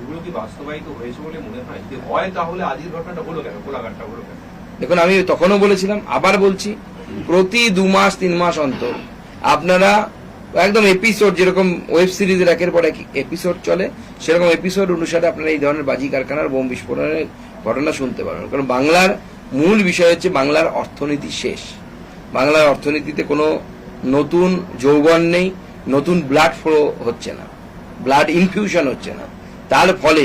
সেগুলো কি বাস্তবায়িত হয়েছে বলে মনে হয়? যদি হয় তাহলে আজকের ঘটনাটা হলো কেন, কোলাঘাটটা হলো কেন? দেখুন, আমি তখনও বলেছিলাম, আবার বলছি, প্রতি 2 মাস 3 মাস অন্তর আপনারা একদম এপিসোড, যেরকম ওয়েব সিরিজের একের পর এক এপিসোড চলে, সেরকম এপিসোড অনুসারে আপনারা এই ধরনের বাজি কারখানার বোম বিস্ফোরণের ঘটনা শুনতে পারবেন। কারণ বাংলার মূল বিষয় হচ্ছে বাংলার অর্থনীতি শেষ। বাংলার অর্থনীতিতে কোনো নতুন যৌবন নেই, নতুন ব্লাড ফ্লো হচ্ছে না, ব্লাড ইনফিউশন হচ্ছে না। তার ফলে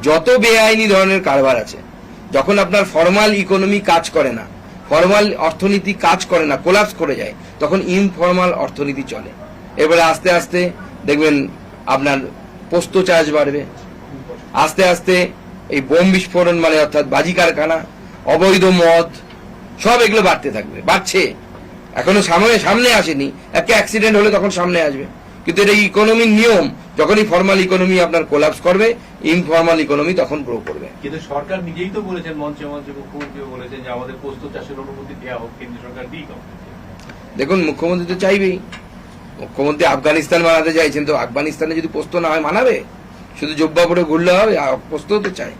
যত বেআইনি ধরনের কারবার আছে, যখন আপনার ফর্মাল ইকোনমি কাজ করে না, ফর্মাল অর্থনীতি কাজ করে না, কোলাপস করে যায়, তখন ইনফর্মাল অর্থনীতি চলে। এবারে আস্তে আস্তে দেখবেন আপনার পোস্ত চাষ বাড়বে, আস্তে আস্তে এই বোম বিস্ফোরণ মানে অর্থাৎ বাজি কারখানা, অবৈধ মদ, সব এগুলো বাড়তে থাকবে, বাড়ছে। এখনো সামনে আসেনি, একটা অ্যাক্সিডেন্ট হলে তখন সামনে আসবে। কিন্তু এটা ইকোনমির নিয়ম, যখনই ফর্মাল ইকোনমি আপনার কোলাপস করবে, ইনফর্মাল ইকোনমি তখন গ্রো করবে। কিন্তু সরকার নিজেই তো বলেছেন, মঞ্চে মঞ্চে মুখ্যমন্ত্রীও বলেছেন যে আমাদের পোস্ত চাষের অনুমতি দেওয়া হোক, কেন্দ্র সরকার দিই। দেখুন, মুখ্যমন্ত্রী তো চাইবেই। মুখ্যমন্ত্রী আফগানিস্তান বানাতে চাইছেন, তো আফগানিস্তানে যদি পোস্ত না হয় মানাবে? শুধু জব্বা পরে ঘুরলে হবে? পোস্ত তো চাই।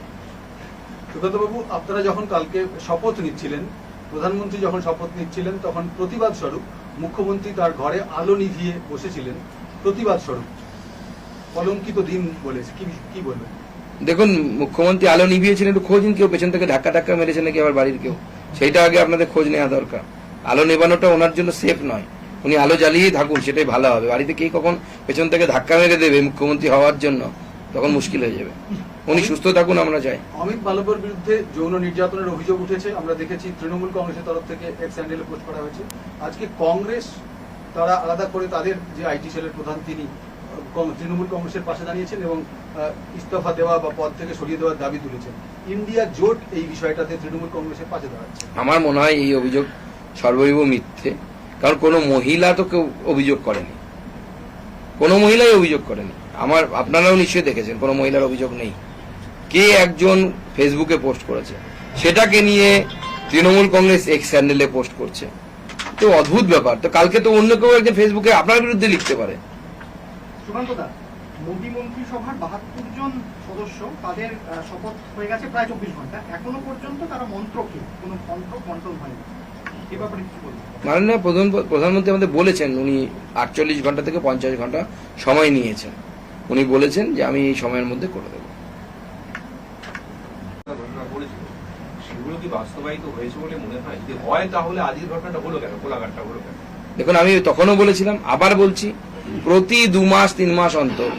সুব্রত বাবু, আপনারা যখন কালকে শপথ নিচ্ছিলেন, প্রধানমন্ত্রী যখন শপথ নিচ্ছিলেন, তখন প্রতিবাদ স্বরূপ মুখ্যমন্ত্রী তার ঘরে আলো নিভিয়ে বসেছিলেন, প্রতিবাদ স্বরূপ। কলঙ্কিত দিন বলেছে, কি বলবেন? দেখুন, মুখ্যমন্ত্রী আলো নিভিয়েছিলেন, একটু খোঁজ নিন, কেউ পেছন থেকে ধাক্কা মেরেছে নাকি আবার বাড়ির কেউ, সেইটা আগে আপনাদের খোঁজ নেওয়া দরকার। আলো নেবানোটা ওনার জন্য সেফ নয়, উনি আলো জ্বালিয়েই থাকুন, সেটাই ভালো হবে। বাড়িতে কে কখন পেছন থেকে ধাক্কা মেরে দেবে মুখ্যমন্ত্রী হওয়ার জন্য, তখন মুশকিল হয়ে যাবে। উনি সুস্থ থাকুন, আমরা চাই। অমিত মালব্যর বিরুদ্ধে যৌন নির্যাতনের অভিযোগ উঠেছে, আমরা দেখেছি তৃণমূল কংগ্রেসের তরফ থেকে এক্স হ্যান্ডেলে পোস্ট করা হয়েছে। আজকে কংগ্রেস তারা আলাদা করে তাদের যে আইটি সেলের প্রধান, তিনি তৃণমূল কংগ্রেসের পাশে দাঁড়িয়েছেন এবং ইস্তফা দেওয়া বা পদ থেকে সরিয়ে দেওয়ার দাবি তুলেছেন। ইন্ডিয়া জোট এই বিষয়টাতে তৃণমূল কংগ্রেসের পাশে দাঁড়াচ্ছে। আমার মনে হয় এই অভিযোগ সর্বৈব মিথ্যে। কারণ কোনো মহিলা তো কেউ অভিযোগ করেনি, কোনো মহিলাই অভিযোগ করেনি। আপনারাও নিশ্চয়ই দেখেছেন, কোনো মহিলার অভিযোগ নেই। কে একজন ফেসবুকে পোস্ট করেছে, সেটাকে নিয়ে তৃণমূল কংগ্রেস এক্স হ্যান্ডেলে পোস্ট করছে, তো অদ্ভুত ব্যাপার। তো কালকে তো অন্য কেউ একজন ফেসবুকে আপনার বিরুদ্ধে লিখতে পারে। সুকান্তদা, মোদী মন্ত্রিসভার 72 জন সদস্য, তাদের শপথ হয়ে গেছে প্রায় 24 ঘন্টা, এখনো পর্যন্ত তারা মন্ত্রকে কোনো মন্ত্র কন্ট্রোল হয়নি। এ ব্যাপারে কি বলবেন? মাননীয় প্রধানমন্ত্রী আমাদের বলেছেন, উনি 48 ঘন্টা থেকে 50 ঘন্টা সময় নিয়েছেন। উনি বলেছেন যে আমি এই সময়ের মধ্যে করে দেবো। সেগুলো কি বাস্তবায়িত হয়েছে বলে মনে হয়? যদি হয় তাহলে আজকের ঘটনাটা হলো কেন, কোলাঘাটটা হলো কেন? দেখুন, আমি তখনও বলেছিলাম, আবার বলছি, প্রতি 2 মাস 3 মাস অন্তর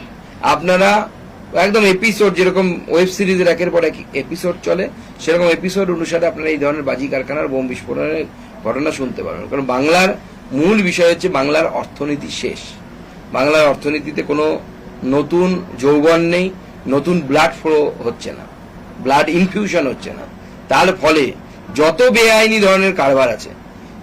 আপনারা একদম এপিসোড, যেরকম ওয়েব সিরিজের একের পর এক এপিসোড চলে, সেরকম এপিসোড অনুসারে আপনারা এই ধরনের বাজি কারখানার বোম বিস্ফোরণের ঘটনা শুনতে পারবেন। কারণ বাংলার মূল বিষয় হচ্ছে বাংলার অর্থনীতি শেষ। বাংলার অর্থনীতিতে কোনো নতুন যৌবন নেই, নতুন ব্লাড ফ্লো হচ্ছে না, ব্লাড ইনফিউশন হচ্ছে না। তার ফলে যত বেআইনি ধরনের কারবার আছে,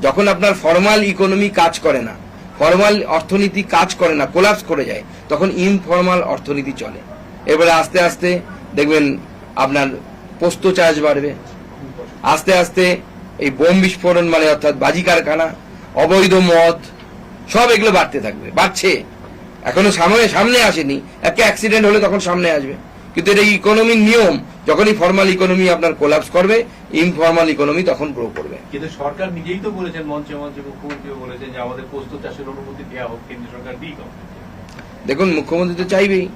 যখন আপনার ফর্মাল ইকোনমি কাজ করে না, ফর্মাল অর্থনীতি কাজ করে না, কোলাপস করে যায়, তখন ইনফর্মাল অর্থনীতি চলে। এবারে আস্তে আস্তে দেখবেন আপনার পোস্ত চাষ বাড়বে, আস্তে আস্তে এই বোম বিস্ফোরণ মানে অর্থাৎ বাজি কারখানা, অবৈধ মদ, সব এগুলো বাড়তে থাকবে, বাড়ছে। এখনো সামনে আসেনি, একটা অ্যাক্সিডেন্ট হলে তখন সামনে আসবে। কিন্তু এটা ইকোনমির নিয়ম, যখনই ফর্মাল ইকোনমি আপনার কোলাপস করবে, ইনফর্মাল ইকোনমি তখন গ্রো করবে। কিন্তু সরকার নিজেই তো বলেছেন, মঞ্চে মঞ্চে মুখ্যমন্ত্রীও বলেছেন যে আমাদের পোস্ত চাষের অনুমতি দেওয়া হোক, কেন্দ্র সরকার দিই। দেখুন, মুখ্যমন্ত্রী তো চাইবেই।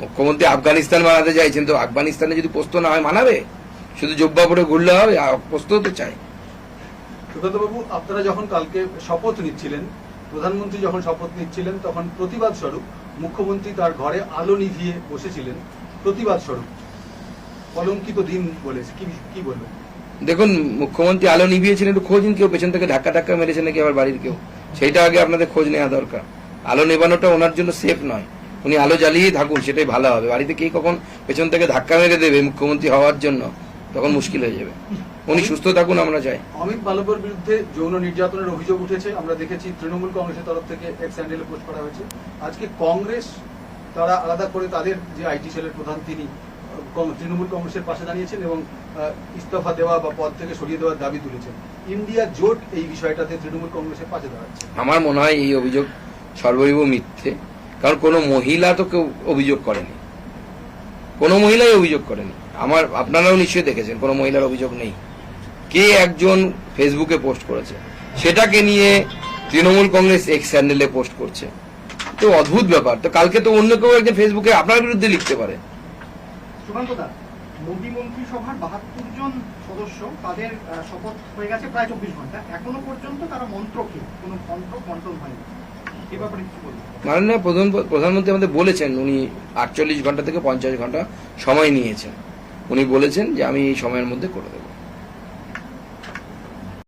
মুখ্যমন্ত্রী আফগানিস্তান বানাতে চাইছেন, তো আফগানিস্তানে যদি পোস্ত না হয় মানাবে? শুধু জব্বা পরে ঘুরলে হবে? পোস্ত তো চাই। সুব্রত বাবু, আপনারা যখন কালকে শপথ নিচ্ছিলেন, প্রধানমন্ত্রী যখন শপথ নিচ্ছিলেন, তখন প্রতিবাদ স্বরূপ মুখ্যমন্ত্রী তার ঘরে আলো নিভিয়ে বসেছিলেন, প্রতিবাদ স্বরূপ। কলঙ্কিত দিন বলেছে, কি বলবেন? দেখুন, মুখ্যমন্ত্রী আলো নিভিয়েছিলেন, একটু খোঁজ নিন, কেউ পেছন থেকে ধাক্কা মেরেছে নাকি আবার বাড়ির কেউ, সেইটা আগে আপনাদের খোঁজ নেওয়া দরকার। আলো নেবানোটা ওনার জন্য সেফ নয়, উনি আলো জ্বালিয়েই থাকুন, সেটাই ভালো হবে। বাড়িতে কে কখন পেছন থেকে ধাক্কা মেরে দেবে মুখ্যমন্ত্রী হওয়ার জন্য, তখন মুশকিল হয়ে যাবে। উনি সুস্থ থাকুন, আমরা চাই। অমিত মালব্যর বিরুদ্ধে যৌন নির্যাতনের অভিযোগ উঠেছে, আমরা দেখেছি তৃণমূল কংগ্রেসের তরফ থেকে এক্স হ্যান্ডেলে পোস্ট করা হয়েছে। আজকে কংগ্রেস তারা আলাদা করে তাদের যে আইটি সেলের প্রধান, তিনি তৃণমূল কংগ্রেসের পাশে দাঁড়িয়েছেন এবং ইস্তফা দেওয়া বা পদ থেকে সরিয়ে দেওয়ার দাবি তুলেছেন। ইন্ডিয়া জোট এই বিষয়টাতে তৃণমূল কংগ্রেসের পাশে দাঁড়াচ্ছে। আমার মনে হয় এই অভিযোগ সর্বৈব মিথ্যে। কারণ কোনো মহিলা তো কেউ অভিযোগ করেনি, কোনো মহিলাই অভিযোগ করেনি। আপনারাও নিশ্চয়ই দেখেছেন কোনো মহিলার অভিযোগ নেই। কে একজন ফেসবুকে পোস্ট করেছে, সেটাকে নিয়ে তৃণমূল কংগ্রেস এক্স হ্যান্ডেলে পোস্ট করছে। তো অদ্ভুত ব্যাপার। তো কালকে তো অন্য কেউ একজন ফেসবুকে আপনার বিরুদ্ধে লিখতে পারে। সুকান্ত দা, মোদী মন্ত্রিসভার 72 জন সদস্য তাদের শপথ হয়ে গেছে প্রায় 24 ঘন্টা, এখনো পর্যন্ত তারা মন্ত্রকে কোনো মন্ত্র কন্ট্রোল হয়নি, এ ব্যাপারে কিছু বলবেন? মাননীয় প্রধানমন্ত্রী আমাদের বলেছেন উনি 48 ঘন্টা থেকে 50 ঘন্টা সময় নিয়েছেন। উনি বলেছেন যে আমি এই সময়ের মধ্যে করে দেবো।